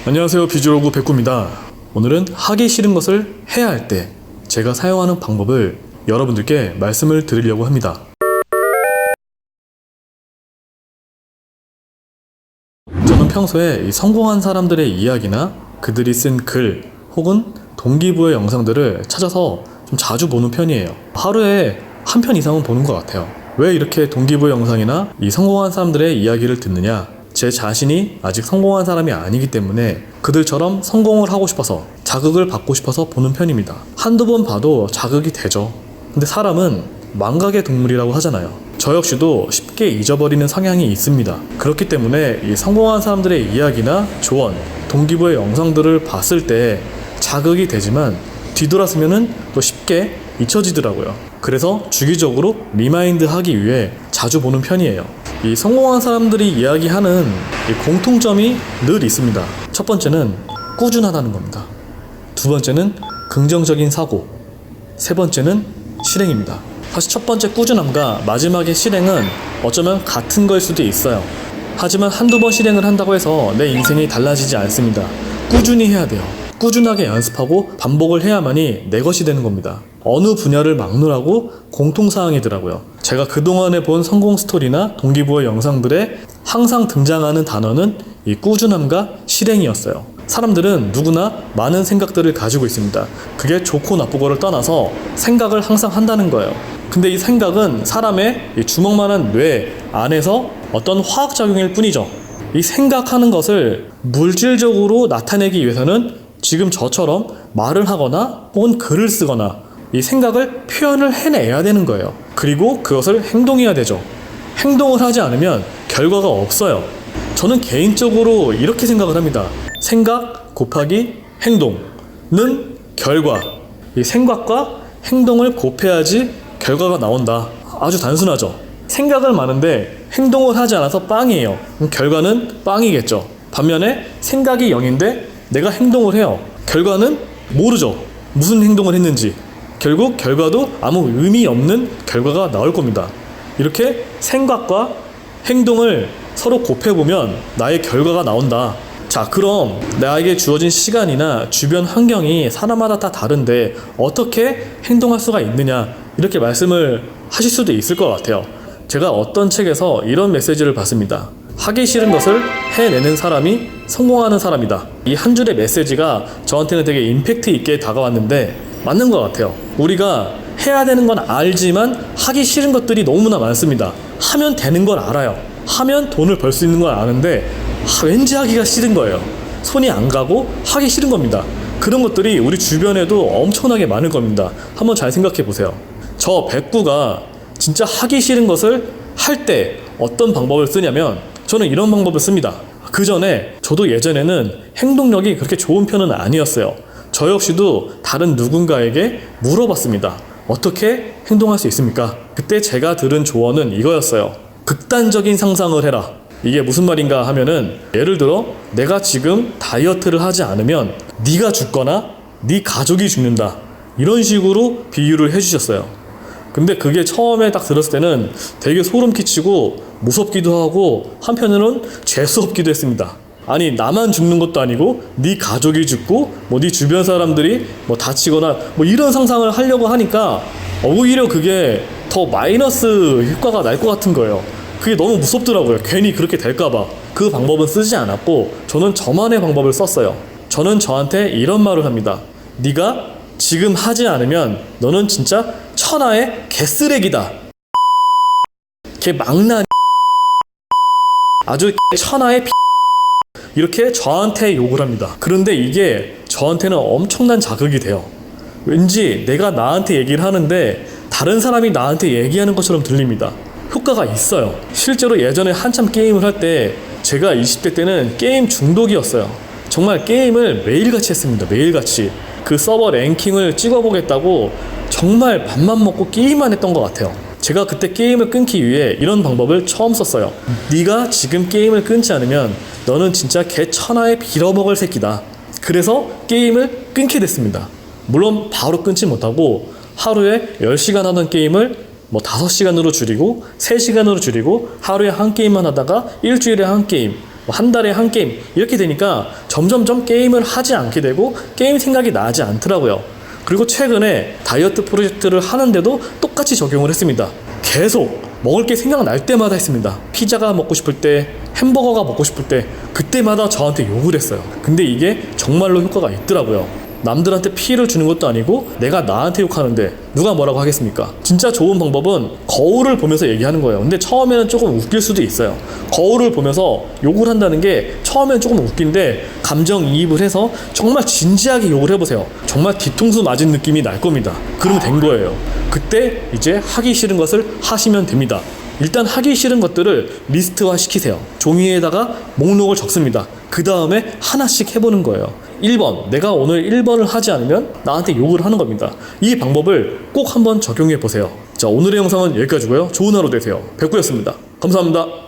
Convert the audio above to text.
안녕하세요, 비주얼구 백구입니다. 오늘은 하기 싫은 것을 해야 할 때 제가 사용하는 방법을 여러분들께 말씀을 드리려고 합니다. 저는 평소에 성공한 사람들의 이야기나 그들이 쓴 글 혹은 동기부여 영상들을 찾아서 좀 자주 보는 편이에요. 하루에 한 편 이상은 보는 것 같아요. 왜 이렇게 동기부여 영상이나 이 성공한 사람들의 이야기를 듣느냐? 제 자신이 아직 성공한 사람이 아니기 때문에 그들처럼 성공을 하고 싶어서, 자극을 받고 싶어서 보는 편입니다. 한두 번 봐도 자극이 되죠. 근데 사람은 망각의 동물이라고 하잖아요. 저 역시도 쉽게 잊어버리는 성향이 있습니다. 그렇기 때문에 이 성공한 사람들의 이야기나 조언, 동기부여 영상들을 봤을 때 자극이 되지만 뒤돌아서면은 또 쉽게 잊혀지더라고요. 그래서 주기적으로 리마인드 하기 위해 자주 보는 편이에요. 이 성공한 사람들이 이야기하는 이 공통점이 늘 있습니다. 첫 번째는 꾸준하다는 겁니다. 두 번째는 긍정적인 사고, 세 번째는 실행입니다. 사실 첫 번째 꾸준함과 마지막의 실행은 어쩌면 같은 거일 수도 있어요. 하지만 한두 번 실행을 한다고 해서 내 인생이 달라지지 않습니다. 꾸준히 해야 돼요. 꾸준하게 연습하고 반복을 해야만이 내 것이 되는 겁니다. 어느 분야를 막론하고 공통사항이더라고요. 제가 그동안에 본 성공 스토리나 동기부여 영상들에 항상 등장하는 단어는 이 꾸준함과 실행이었어요. 사람들은 누구나 많은 생각들을 가지고 있습니다. 그게 좋고 나쁘고를 떠나서 생각을 항상 한다는 거예요. 근데 이 생각은 사람의 이 주먹만한 뇌 안에서 어떤 화학작용일 뿐이죠. 이 생각하는 것을 물질적으로 나타내기 위해서는 지금 저처럼 말을 하거나 혹은 글을 쓰거나 이 생각을 표현을 해내야 되는 거예요. 그리고 그것을 행동해야 되죠. 행동을 하지 않으면 결과가 없어요. 저는 개인적으로 이렇게 생각을 합니다. 생각 곱하기 행동은 결과. 이 생각과 행동을 곱해야지 결과가 나온다. 아주 단순하죠. 생각을 많은데 행동을 하지 않아서 빵이에요. 그럼 결과는 빵이겠죠. 반면에 생각이 0인데 내가 행동을 해요. 결과는 모르죠. 무슨 행동을 했는지. 결국 결과도 아무 의미 없는 결과가 나올 겁니다. 이렇게 생각과 행동을 서로 곱해보면 나의 결과가 나온다. 자, 그럼 나에게 주어진 시간이나 주변 환경이 사람마다 다 다른데 어떻게 행동할 수가 있느냐, 이렇게 말씀을 하실 수도 있을 것 같아요. 제가 어떤 책에서 이런 메시지를 봤습니다. 하기 싫은 것을 해내는 사람이 성공하는 사람이다. 이 한 줄의 메시지가 저한테는 되게 임팩트 있게 다가왔는데 맞는 것 같아요. 우리가 해야 되는 건 알지만 하기 싫은 것들이 너무나 많습니다. 하면 되는 걸 알아요. 하면 돈을 벌 수 있는 걸 아는데 왠지 하기가 싫은 거예요. 손이 안 가고 하기 싫은 겁니다. 그런 것들이 우리 주변에도 엄청나게 많을 겁니다. 한번 잘 생각해 보세요. 저 백구가 진짜 하기 싫은 것을 할 때 어떤 방법을 쓰냐면 저는 이런 방법을 씁니다. 그 전에 저도 예전에는 행동력이 그렇게 좋은 편은 아니었어요. 저 역시도 다른 누군가에게 물어봤습니다. 어떻게 행동할 수 있습니까? 그때 제가 들은 조언은 이거였어요. 극단적인 상상을 해라. 이게 무슨 말인가 하면은, 예를 들어 내가 지금 다이어트를 하지 않으면 네가 죽거나 네 가족이 죽는다, 이런 식으로 비유를 해주셨어요. 근데 그게 처음에 딱 들었을 때는 되게 소름 끼치고 무섭기도 하고 한편으로는 재수없기도 했습니다. 아니, 나만 죽는 것도 아니고 네 가족이 죽고 뭐 네 주변 사람들이 뭐 다치거나 뭐 이런 상상을 하려고 하니까 오히려 그게 더 마이너스 효과가 날 것 같은 거예요. 그게 너무 무섭더라고요. 괜히 그렇게 될까봐. 그 방법은 쓰지 않았고 저는 저만의 방법을 썼어요. 저는 저한테 이런 말을 합니다. 네가 지금 하지 않으면 너는 진짜 천하의 개쓰레기다. 개망나니, 아주 천하의 이렇게 저한테 욕을 합니다. 그런데 이게 저한테는 엄청난 자극이 돼요. 왠지 내가 나한테 얘기를 하는데 다른 사람이 나한테 얘기하는 것처럼 들립니다. 효과가 있어요. 실제로 예전에 한참 게임을 할 때, 제가 20대 때는 게임 중독이었어요. 정말 게임을 매일같이 했습니다. 매일같이. 그 서버 랭킹을 찍어보겠다고 정말 밥만 먹고 게임만 했던 것 같아요. 제가 그때 게임을 끊기 위해 이런 방법을 처음 썼어요. 네가 지금 게임을 끊지 않으면 너는 진짜 개 천하의 빌어먹을 새끼다. 그래서 게임을 끊게 됐습니다. 물론 바로 끊지 못하고 하루에 10시간 하던 게임을 뭐 5시간으로 줄이고 3시간으로 줄이고 하루에 한 게임만 하다가 일주일에 한 게임, 한 달에 한 게임 이렇게 되니까 점점점 게임을 하지 않게 되고 게임 생각이 나지 않더라고요. 그리고 최근에 다이어트 프로젝트를 하는데도 똑같이 적용을 했습니다. 계속 먹을 게 생각날 때마다 했습니다. 피자가 먹고 싶을 때, 햄버거가 먹고 싶을 때 그때마다 저한테 욕을 했어요. 근데 이게 정말로 효과가 있더라고요. 남들한테 피해를 주는 것도 아니고 내가 나한테 욕하는데 누가 뭐라고 하겠습니까? 진짜 좋은 방법은 거울을 보면서 얘기하는 거예요. 근데 처음에는 조금 웃길 수도 있어요. 거울을 보면서 욕을 한다는 게 처음에는 조금 웃긴데 감정이입을 해서 정말 진지하게 욕을 해보세요. 정말 뒤통수 맞은 느낌이 날 겁니다. 그러면 된 거예요. 그때 이제 하기 싫은 것을 하시면 됩니다. 일단 하기 싫은 것들을 리스트화 시키세요. 종이에다가 목록을 적습니다. 그 다음에 하나씩 해보는 거예요. 1번, 내가 오늘 1번을 하지 않으면 나한테 욕을 하는 겁니다. 이 방법을 꼭 한번 적용해 보세요. 자, 오늘의 영상은 여기까지고요. 좋은 하루 되세요. 백구였습니다. 감사합니다.